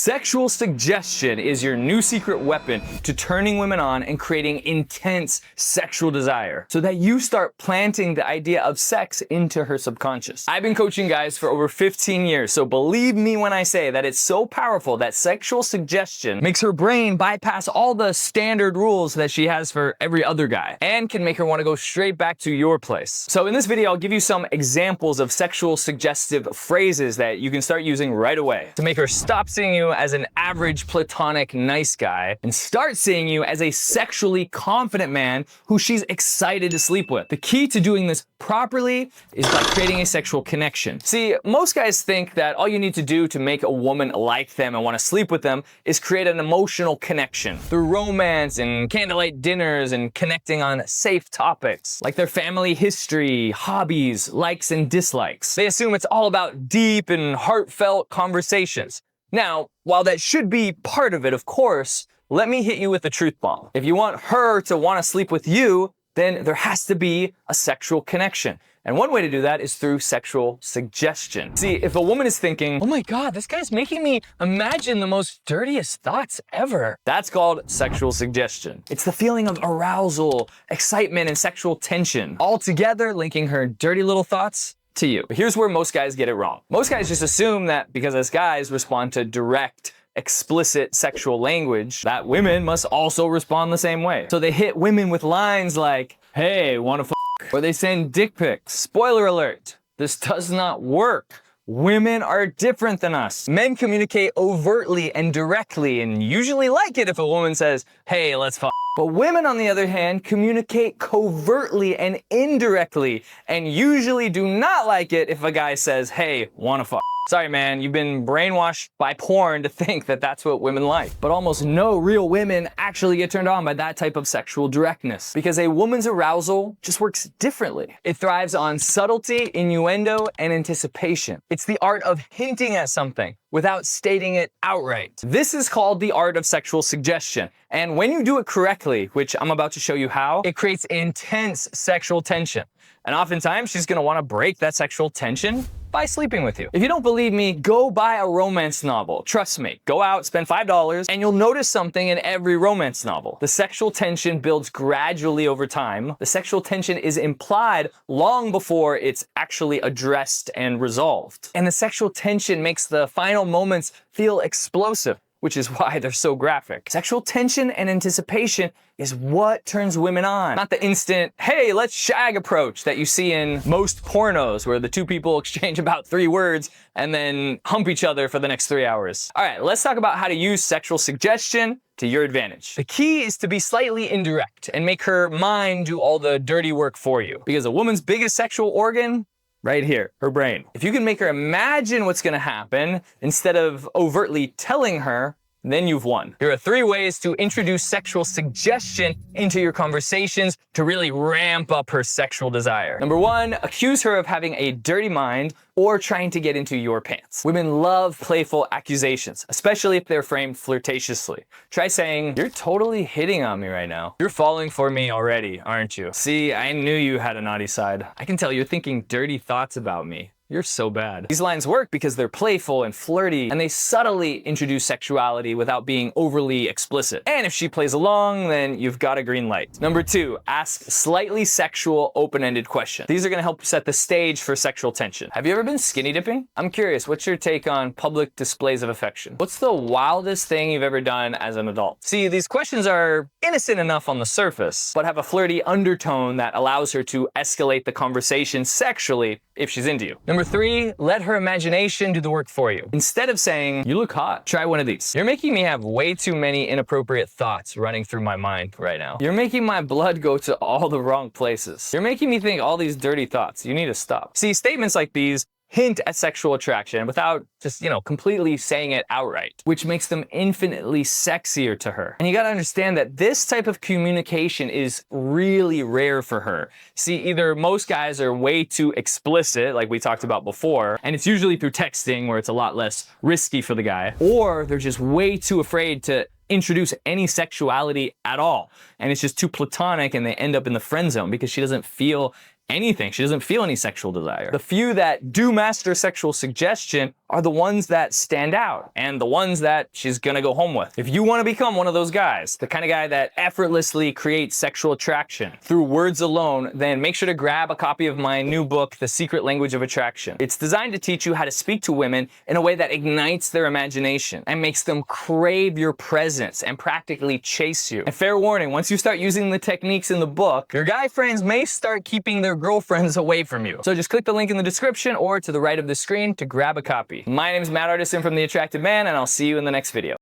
Sexual suggestion is your new secret weapon to turning women on and creating intense sexual desire so that you start planting the idea of sex into her subconscious. I've been coaching guys for over 15 years, so believe me when I say that it's so powerful that sexual suggestion makes her brain bypass all the standard rules that she has for every other guy and can make her want to go straight back to your place. So in this video, I'll give you some examples of sexual suggestive phrases that you can start using right away to make her stop seeing you as an average platonic nice guy and start seeing you as a sexually confident man who she's excited to sleep with. The key to doing this properly is by creating a sexual connection. See, most guys think that all you need to do to make a woman like them and want to sleep with them is create an emotional connection through romance and candlelight dinners and connecting on safe topics like their family history, hobbies, likes and dislikes. They assume it's all about deep and heartfelt conversations. Now, while that should be part of it, of course, let me hit you with the truth bomb. If you want her to want to sleep with you, then there has to be a sexual connection. And one way to do that is through sexual suggestion. See, if a woman is thinking, oh my God, this guy's making me imagine the most dirtiest thoughts ever, that's called sexual suggestion. It's the feeling of arousal, excitement, and sexual tension, all together linking her dirty little thoughts to you. But here's where most guys get it wrong. Most guys just assume that because us guys respond to direct, explicit sexual language, that women must also respond the same way. So they hit women with lines like, hey, wanna f***? Or they send dick pics. Spoiler alert, this does not work. Women are different than us. Men communicate overtly and directly and usually like it if a woman says, hey, let's f***. But women, on the other hand, communicate covertly and indirectly and usually do not like it if a guy says, hey, wanna f***. Sorry, man, you've been brainwashed by porn to think that that's what women like. But almost no real women actually get turned on by that type of sexual directness because a woman's arousal just works differently. It thrives on subtlety, innuendo, and anticipation. It's the art of hinting at something without stating it outright. This is called the art of sexual suggestion. And when you do it correctly, which I'm about to show you how, it creates intense sexual tension. And oftentimes she's gonna wanna break that sexual tension by sleeping with you. If you don't believe me, go buy a romance novel. Trust me, go out, spend $5, and you'll notice something in every romance novel. The sexual tension builds gradually over time. The sexual tension is implied long before it's actually addressed and resolved. And the sexual tension makes the final moments feel explosive, which is why they're so graphic. Sexual tension and anticipation is what turns women on, not the instant, hey, let's shag approach that you see in most pornos where the two people exchange about 3 words and then hump each other for the next 3 hours. All right, let's talk about how to use sexual suggestion to your advantage. The key is to be slightly indirect and make her mind do all the dirty work for you. Because a woman's biggest sexual organ, right here, her brain. If you can make her imagine what's gonna happen instead of overtly telling her, then you've won. Here are 3 ways to introduce sexual suggestion into your conversations to really ramp up her sexual desire. Number 1, accuse her of having a dirty mind or trying to get into your pants. Women love playful accusations, especially if they're framed flirtatiously. Try saying, you're totally hitting on me right now. You're falling for me already, aren't you? See, I knew you had a naughty side. I can tell you're thinking dirty thoughts about me. You're so bad. These lines work because they're playful and flirty, and they subtly introduce sexuality without being overly explicit. And if she plays along, then you've got a green light. Number 2, ask slightly sexual, open-ended questions. These are gonna help set the stage for sexual tension. Have you ever been skinny dipping? I'm curious, what's your take on public displays of affection? What's the wildest thing you've ever done as an adult? See, these questions are innocent enough on the surface, but have a flirty undertone that allows her to escalate the conversation sexually if she's into you. Number 3, let her imagination do the work for you. Instead of saying, you look hot, try one of these. You're making me have way too many inappropriate thoughts running through my mind right now. You're making my blood go to all the wrong places. You're making me think all these dirty thoughts. You need to stop. See, statements like these hint at sexual attraction without just, completely saying it outright, which makes them infinitely sexier to her. And you gotta understand that this type of communication is really rare for her. See, either most guys are way too explicit, like we talked about before, and it's usually through texting where it's a lot less risky for the guy, or they're just way too afraid to introduce any sexuality at all. And it's just too platonic and they end up in the friend zone because she doesn't feel anything. She doesn't feel any sexual desire. The few that do master sexual suggestion are the ones that stand out and the ones that she's gonna go home with. If you wanna become one of those guys, the kind of guy that effortlessly creates sexual attraction through words alone, then make sure to grab a copy of my new book, The Secret Language of Attraction. It's designed to teach you how to speak to women in a way that ignites their imagination and makes them crave your presence and practically chase you. And fair warning, once you start using the techniques in the book, your guy friends may start keeping their girlfriends away from you. So just click the link in the description or to the right of the screen to grab a copy. My name is Matt Artisan from The Attractive Man, and I'll see you in the next video.